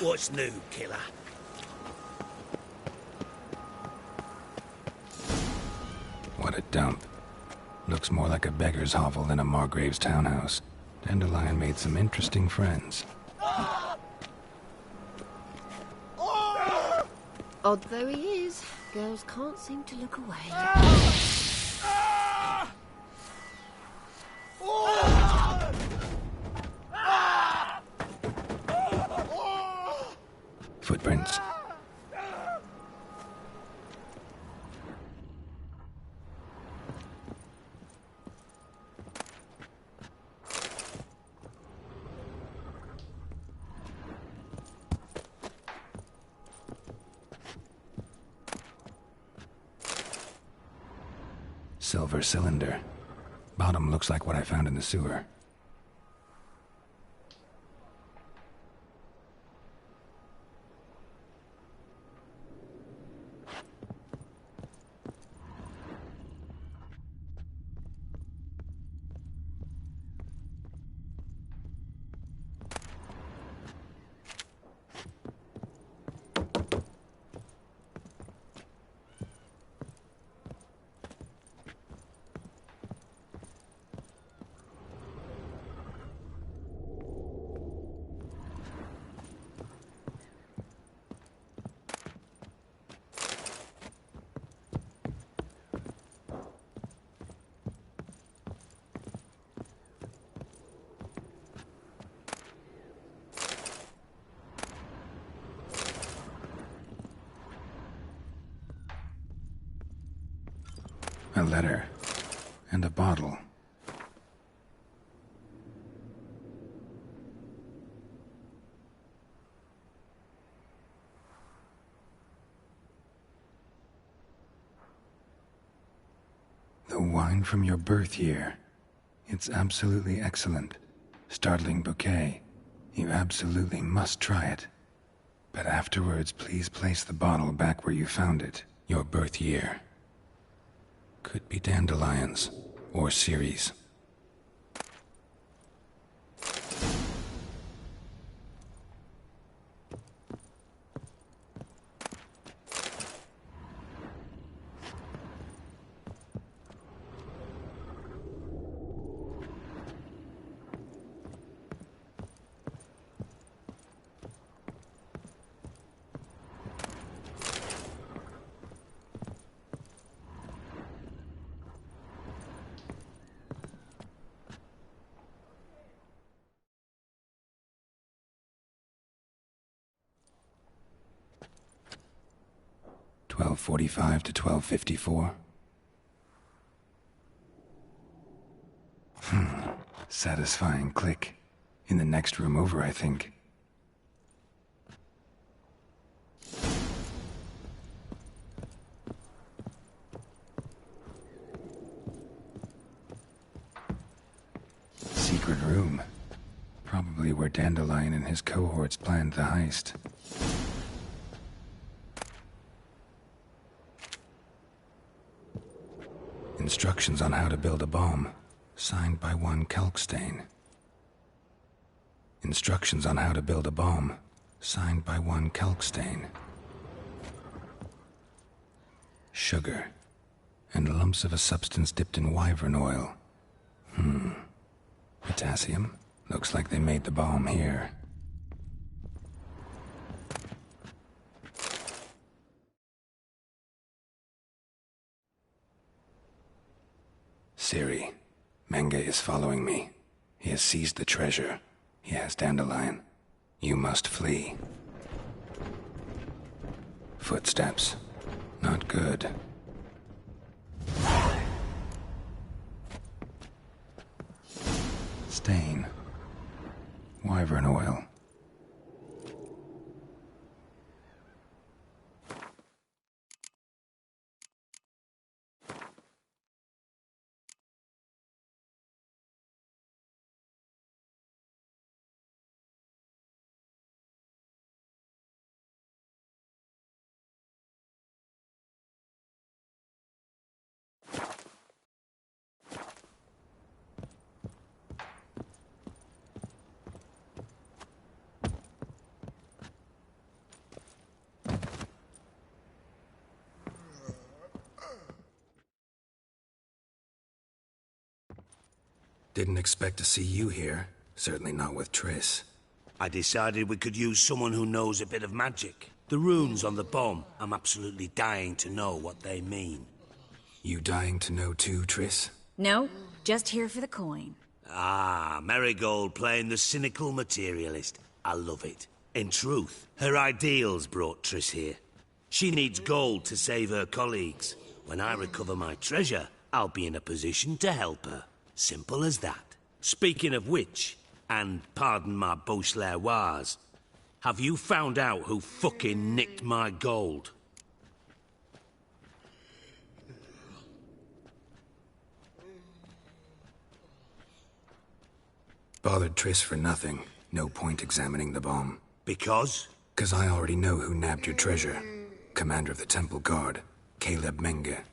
What's new, killer? What a dump. Looks more like a beggar's hovel than a Margrave's townhouse. Dandelion made some interesting friends. Odd though he is, girls can't seem to look away. Footprints. Silver cylinder. Bottom looks like what I found in the sewer. A letter. And a bottle. The wine from your birth year. It's absolutely excellent. Startling bouquet. You absolutely must try it. But afterwards, please place the bottle back where you found it. Your birth year. Could be dandelions, or Ceres. .45 to 12:54. Satisfying click. In the next room over, I think. Secret room. Probably where Dandelion and his cohorts planned the heist. Instructions on how to build a bomb, signed by one Kalkstain. Instructions on how to build a bomb, signed by one Kalkstain. Sugar, and lumps of a substance dipped in wyvern oil. Potassium? Looks like they made the bomb here. Siri, Menge is following me. He has seized the treasure. He has Dandelion. You must flee. Footsteps. Not good. Stain. Wyvern oil. Didn't expect to see you here. Certainly not with Triss. I decided we could use someone who knows a bit of magic. The runes on the bomb, I'm absolutely dying to know what they mean. You dying to know too, Triss? No, just here for the coin. Ah, Marigold playing the cynical materialist. I love it. In truth, her ideals brought Triss here. She needs gold to save her colleagues. When I recover my treasure, I'll be in a position to help her. Simple as that. Speaking of which, and pardon my Beauclervoise, have you found out who fucking nicked my gold? Bothered Triss for nothing. No point examining the bomb. Because? 'Cause I already know who nabbed your treasure. Commander of the Temple Guard, Caleb Menge.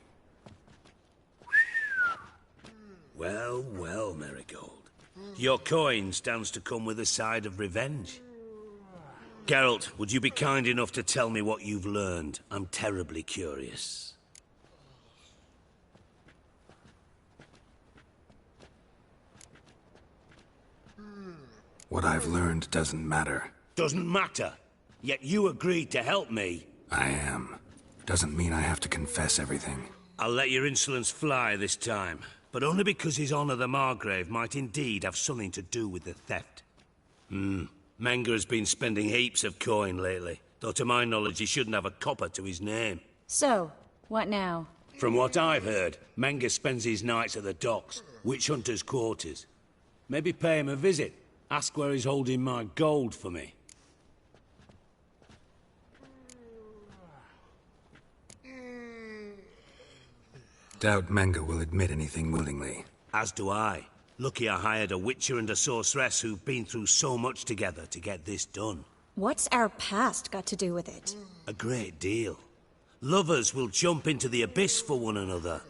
Well, well, Marigold. Your coin stands to come with a side of revenge. Geralt, would you be kind enough to tell me what you've learned? I'm terribly curious. What I've learned doesn't matter. Doesn't matter. Yet you agreed to help me. I am. Doesn't mean I have to confess everything. I'll let your insolence fly this time, but only because His Honor the Margrave might indeed have something to do with the theft. Menge has been spending heaps of coin lately, though to my knowledge he shouldn't have a copper to his name. So, what now? From what I've heard, Menge spends his nights at the docks, witch hunters' quarters. Maybe pay him a visit. Ask where he's holding my gold for me. Doubt Menge will admit anything willingly. As do I. Lucky I hired a witcher and a sorceress who've been through so much together to get this done. What's our past got to do with it? A great deal. Lovers will jump into the abyss for one another.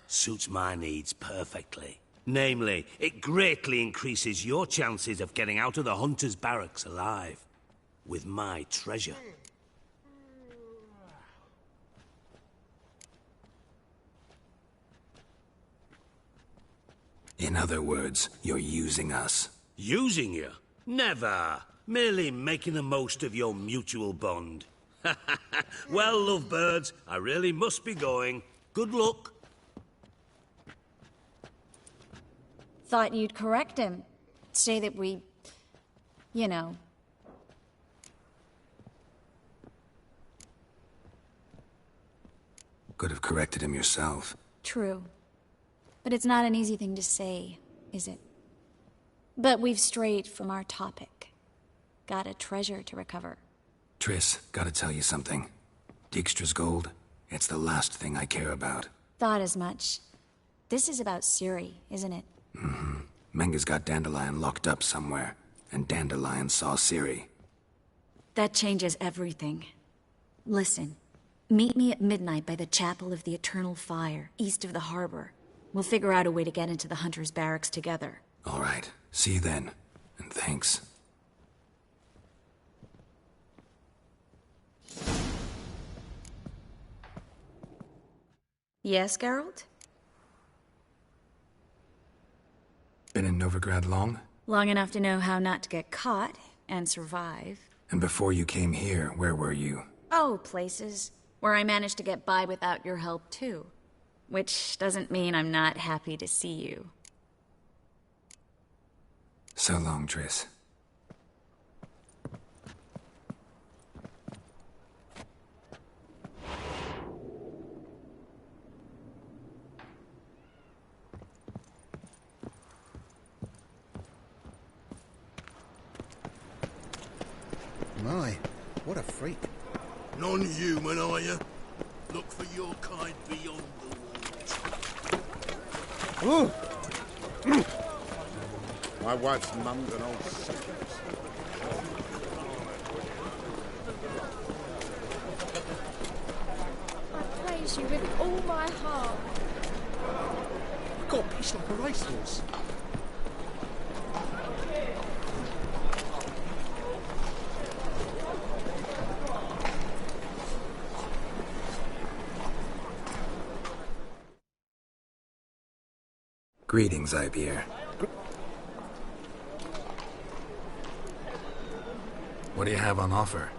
Suits my needs perfectly. Namely, it greatly increases your chances of getting out of the hunter's barracks alive. With my treasure. In other words, you're using us. Using you? Never. Merely making the most of your mutual bond. Well, lovebirds, I really must be going. Good luck. Thought you'd correct him. Say that we... you know... Could have corrected him yourself. True. But it's not an easy thing to say, is it? But we've strayed from our topic. Got a treasure to recover. Triss, gotta tell you something. Dijkstra's gold, it's the last thing I care about. Thought as much. This is about Ciri, isn't it? Menge's got Dandelion locked up somewhere, and Dandelion saw Ciri. That changes everything. Listen, meet me at midnight by the Chapel of the Eternal Fire, east of the harbor. We'll figure out a way to get into the Hunter's barracks together. All right, see you then, and thanks. Yes, Geralt? Been in Novigrad long? Long enough to know how not to get caught and survive. And before you came here, where were you? Oh, places where I managed to get by without your help, too. Which doesn't mean I'm not happy to see you. So long, Triss. My, what a freak. Non-human, are you? Look for your kind beyond the walls. Ooh! My wife's mum's an old succubus. I praise you with all my heart. I've got a piece like a racehorse. Greetings, Ibeer. What do you have on offer?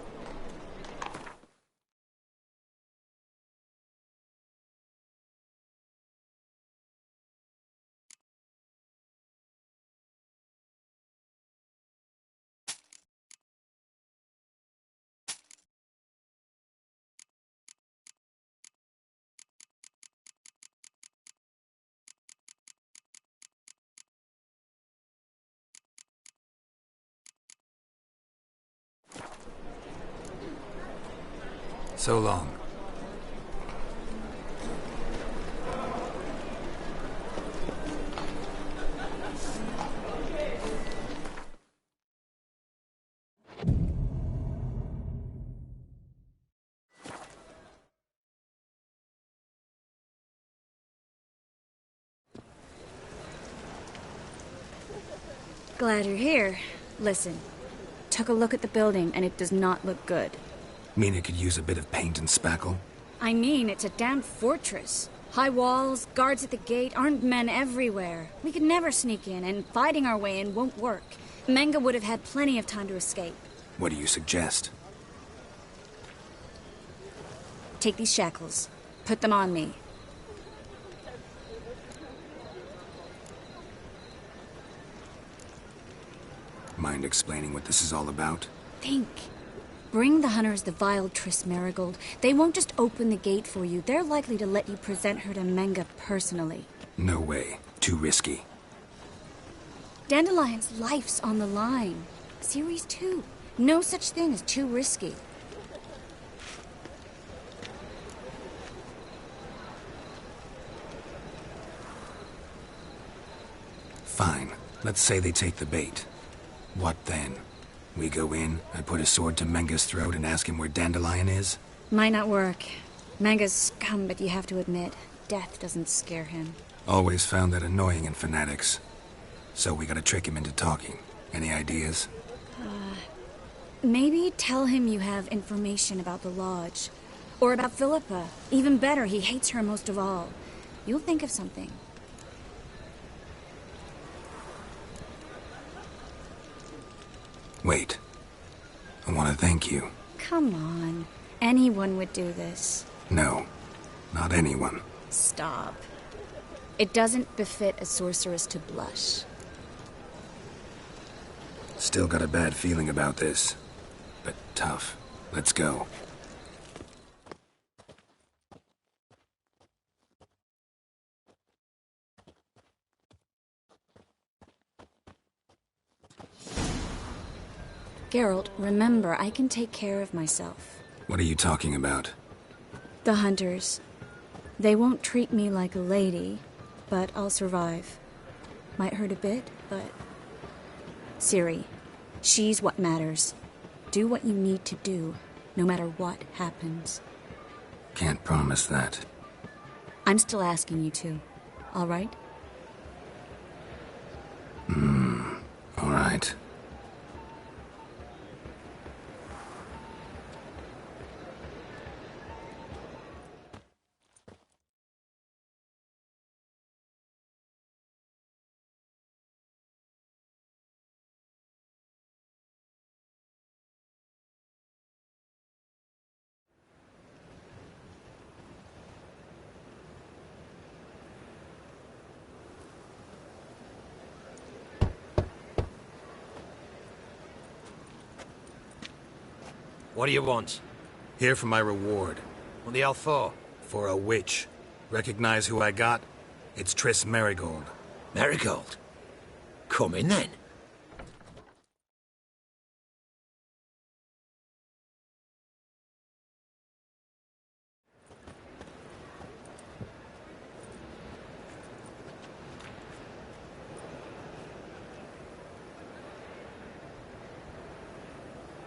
So long. Glad you're here. Listen, took a look at the building and it does not look good. Mean it could use a bit of paint and spackle? I mean, it's a damn fortress. High walls, guards at the gate, armed men everywhere. We could never sneak in, and fighting our way in won't work. Menga would have had plenty of time to escape. What do you suggest? Take these shackles. Put them on me. Mind explaining what this is all about? Think. Bring the hunters the vile Triss Marigold. They won't just open the gate for you. They're likely to let you present her to Menga personally. No way. Too risky. Dandelion's life's on the line. Series 2. No such thing as too risky. Fine. Let's say they take the bait. What then? We go in, I put a sword to Menga's throat and ask him where Dandelion is? Might not work. Menga's scum, but you have to admit, death doesn't scare him. Always found that annoying in fanatics. So we gotta trick him into talking. Any ideas? Maybe tell him you have information about the Lodge. Or about Philippa. Even better, he hates her most of all. You'll think of something. Wait. I want to thank you. Come on. Anyone would do this. No. Not anyone. Stop. It doesn't befit a sorceress to blush. Still got a bad feeling about this. But tough. Let's go. Geralt, remember, I can take care of myself. What are you talking about? The hunters. They won't treat me like a lady, but I'll survive. Might hurt a bit, but... Ciri, she's what matters. Do what you need to do, no matter what happens. Can't promise that. I'm still asking you to, all right? All right. What do you want? Here for my reward. What the hell for? For a witch. Recognize who I got? It's Triss Marigold. Marigold? Come in then.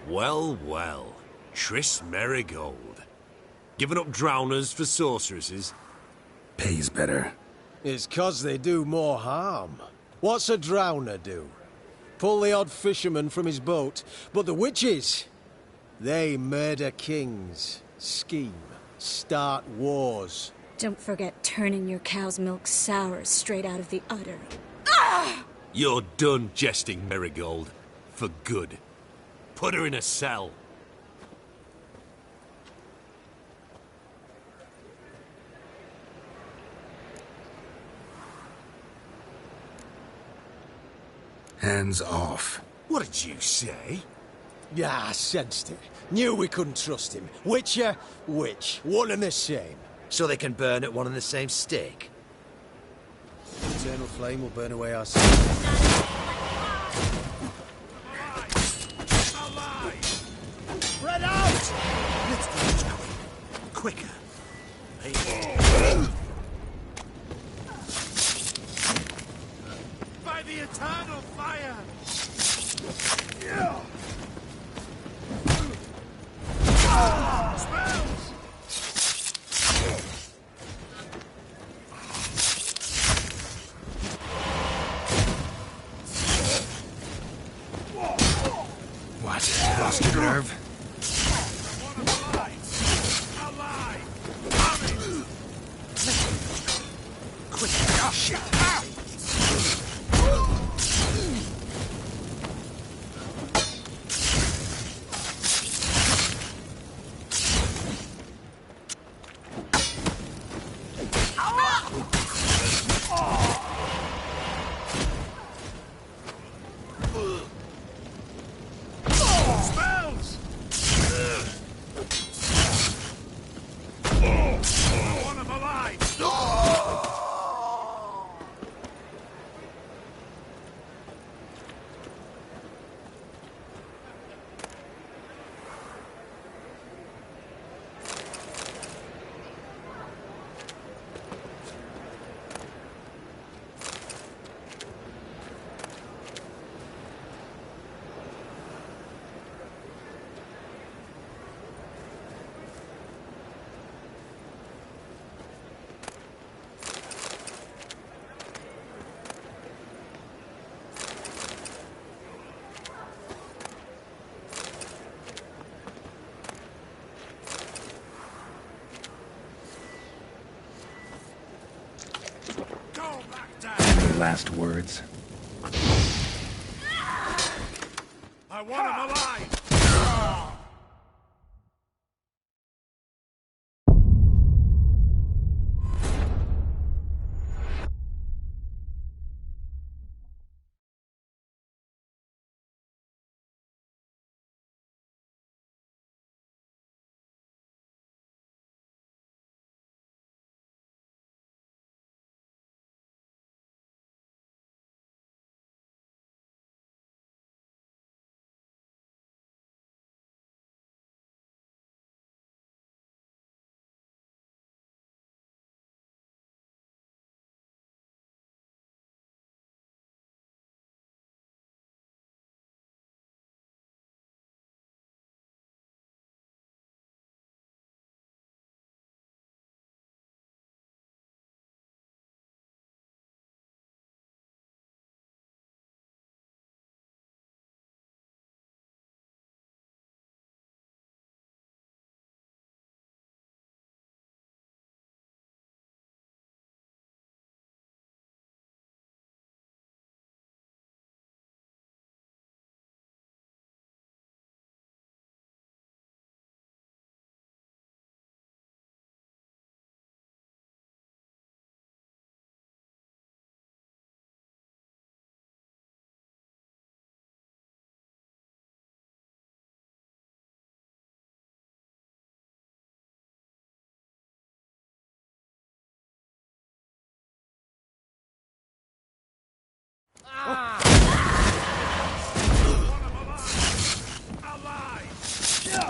Well, well. Triss Marigold. Giving up drowners for sorceresses? Pays better. It's 'cause they do more harm. What's a drowner do? Pull the odd fisherman from his boat. But the witches, they murder kings, scheme, start wars. Don't forget turning your cow's milk sour straight out of the udder. You're done jesting, Marigold. For good. Put her in a cell. Hands off. What did you say? Yeah, I sensed it. Knew we couldn't trust him. Witcher, witch. One and the same. So they can burn at one and the same stake? Eternal flame will burn away our sins. Spread out! Let's do this quicker. By the eternal fire! Spells! What? Lost your nerve? Quick! Oh, shit! Spells! I want him alive! Go back down! Any last words? I want him alive!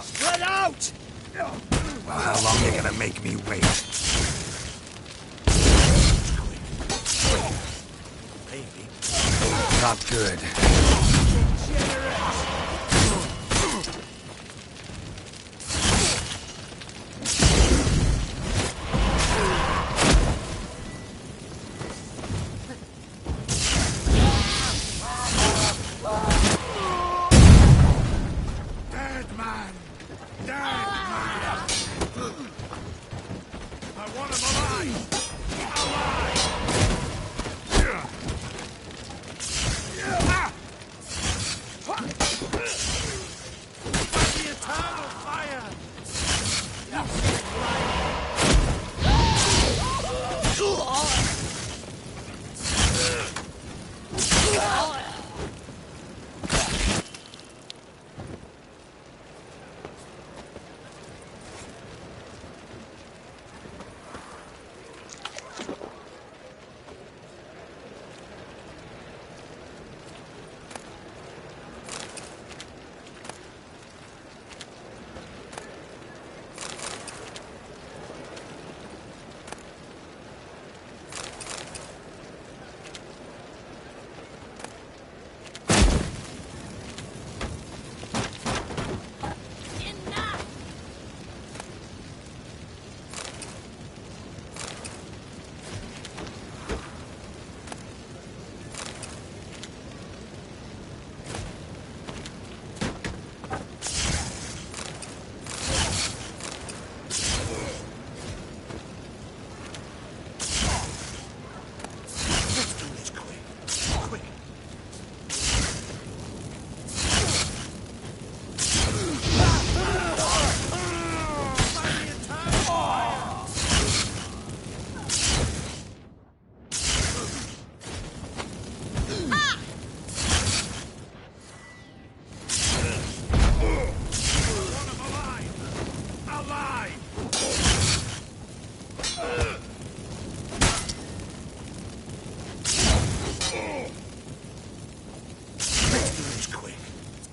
Spread out! Well, how long are you gonna make me wait? Not good. Dead man! Dead man! I want him alive! Alive!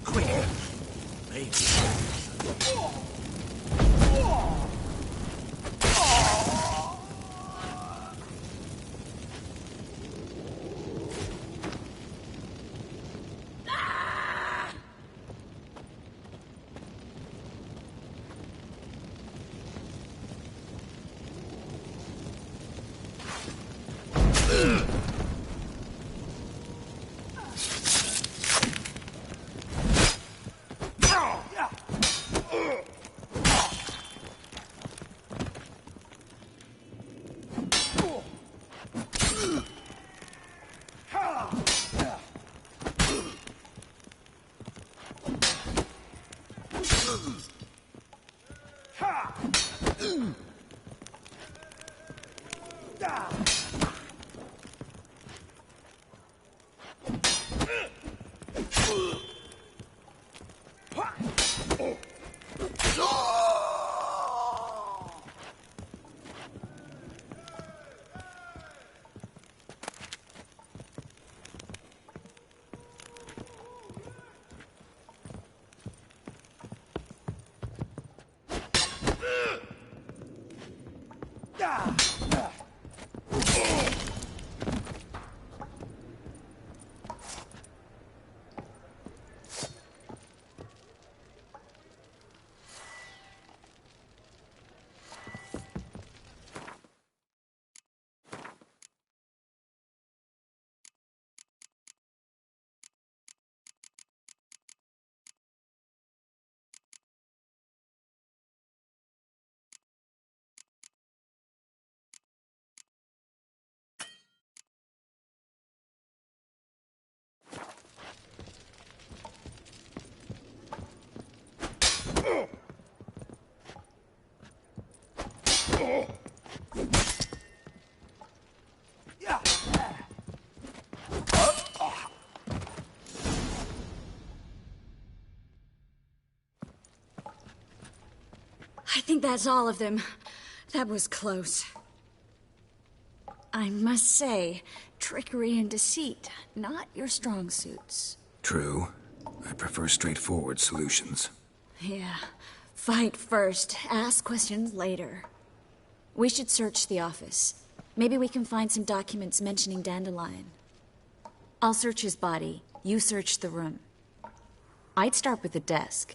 Quick! Maybe. I think that's all of them. That was close. I must say, trickery and deceit, not your strong suits. True. I prefer straightforward solutions. Yeah. Fight first, ask questions later. We should search the office. Maybe we can find some documents mentioning Dandelion. I'll search his body. You search the room. I'd start with the desk.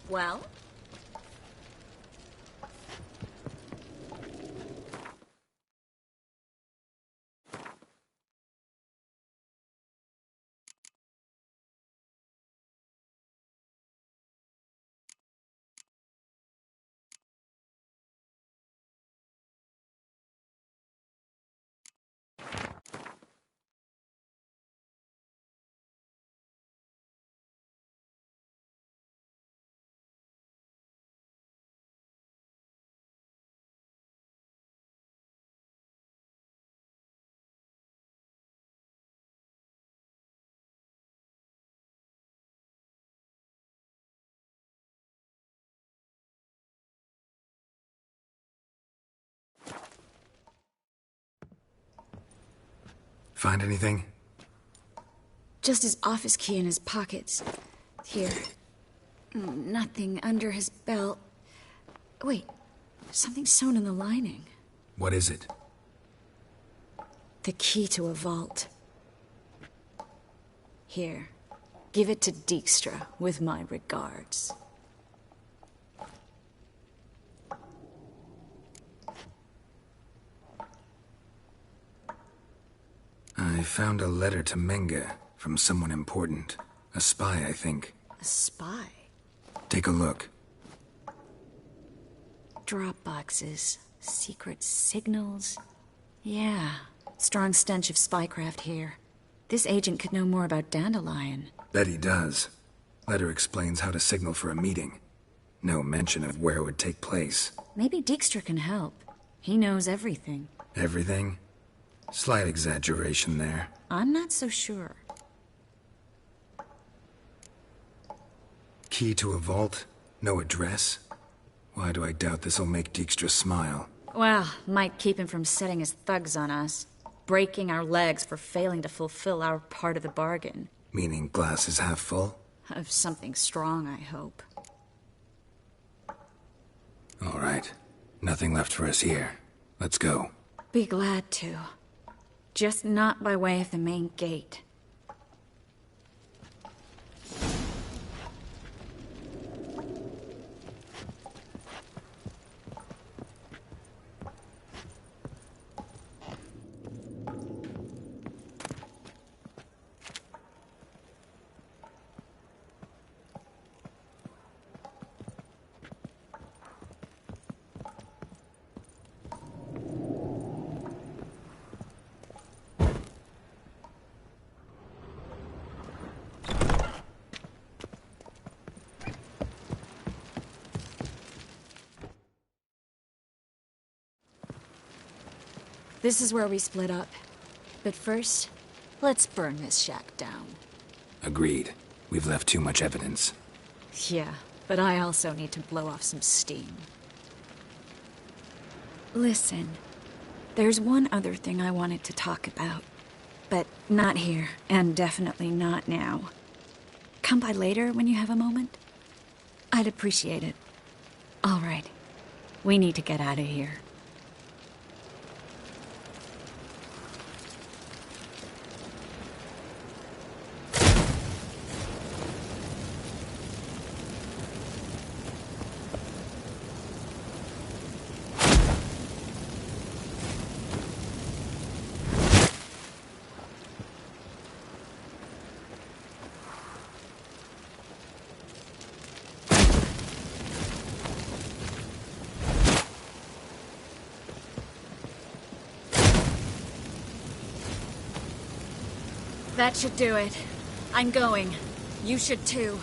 Well? Find anything? Just his office key in his pockets. Here. Nothing under his belt. Wait, something sewn in the lining. What is it? The key to a vault. Here, give it to Dijkstra with my regards. I found a letter to Menge from someone important. A spy, I think. A spy? Take a look. Drop boxes, secret signals. Yeah, strong stench of spycraft here. This agent could know more about Dandelion. Bet he does. Letter explains how to signal for a meeting. No mention of where it would take place. Maybe Dijkstra can help. He knows everything. Everything? Slight exaggeration there. I'm not so sure. Key to a vault? No address? Why do I doubt this'll make Dijkstra smile? Well, might keep him from setting his thugs on us. Breaking our legs for failing to fulfill our part of the bargain. Meaning glass is half full? Of something strong, I hope. All right. Nothing left for us here. Let's go. Be glad to. Just not by way of the main gate. This is where we split up. But first, let's burn this shack down. Agreed. We've left too much evidence. Yeah, but I also need to blow off some steam. Listen, there's one other thing I wanted to talk about. But not here, and definitely not now. Come by later when you have a moment? I'd appreciate it. All right. We need to get out of here. That should do it. I'm going. You should too.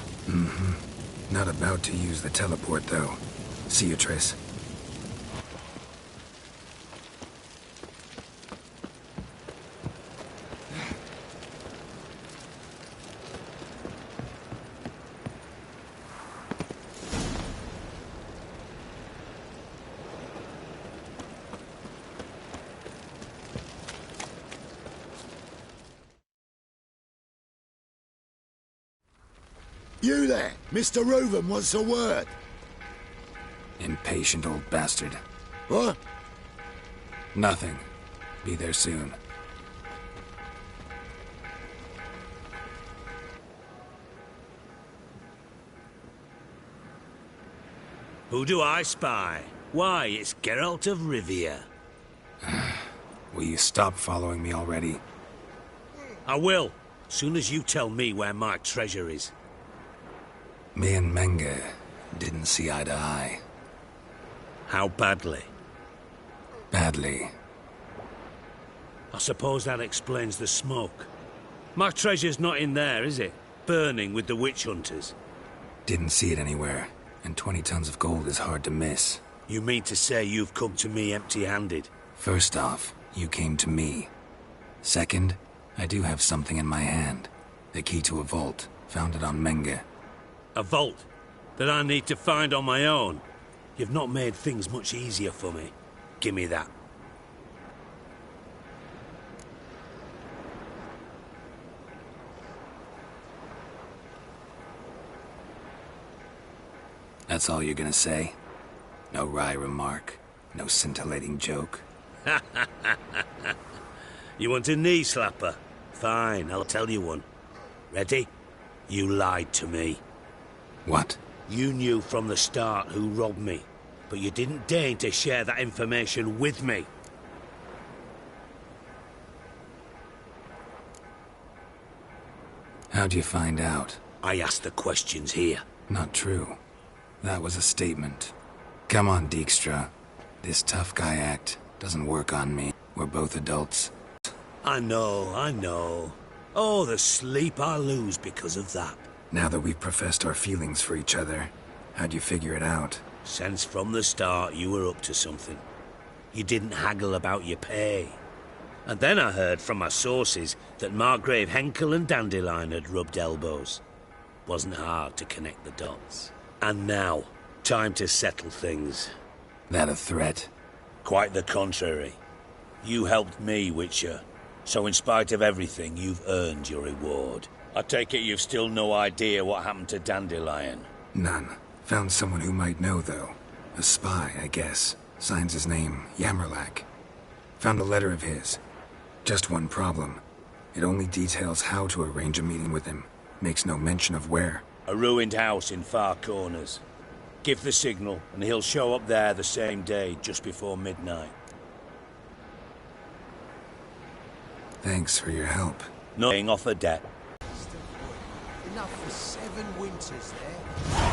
Not about to use the teleport, though. See you, Triss. You there? Mr. Reuven wants a word. Impatient old bastard. What? Nothing. Be there soon. Who do I spy? Why, it's Geralt of Rivia. Will you stop following me already? I will, soon as you tell me where my treasure is. Me and Menge didn't see eye to eye. How badly? Badly. I suppose that explains the smoke. My treasure's not in there, is it? Burning with the witch hunters. Didn't see it anywhere, and 20 tons of gold is hard to miss. You mean to say you've come to me empty-handed? First off, you came to me. Second, I do have something in my hand. The key to a vault, found it on Menge. A vault that I need to find on my own. You've not made things much easier for me. Give me that. That's all you're gonna say? No wry remark? No scintillating joke? You want a knee slapper? Fine, I'll tell you one. Ready? You lied to me. What? You knew from the start who robbed me, but you didn't deign to share that information with me. How'd you find out? I asked the questions here. Not true. That was a statement. Come on, Dijkstra. This tough guy act doesn't work on me. We're both adults. I know. Oh, the sleep I lose because of that. Now that we've professed our feelings for each other, how'd you figure it out? Since from the start you were up to something. You didn't haggle about your pay. And then I heard from my sources that Margrave Henkel and Dandelion had rubbed elbows. Wasn't hard to connect the dots. And now, time to settle things. That a threat? Quite the contrary. You helped me, Witcher. So in spite of everything, you've earned your reward. I take it you've still no idea what happened to Dandelion? None. Found someone who might know, though. A spy, I guess. Signs his name, Yammerlak. Found a letter of his. Just one problem. It only details how to arrange a meeting with him. Makes no mention of where. A ruined house in Far Corners. Give the signal, and he'll show up there the same day, just before midnight. Thanks for your help. Not paying off a debt. Enough for 7 winters there.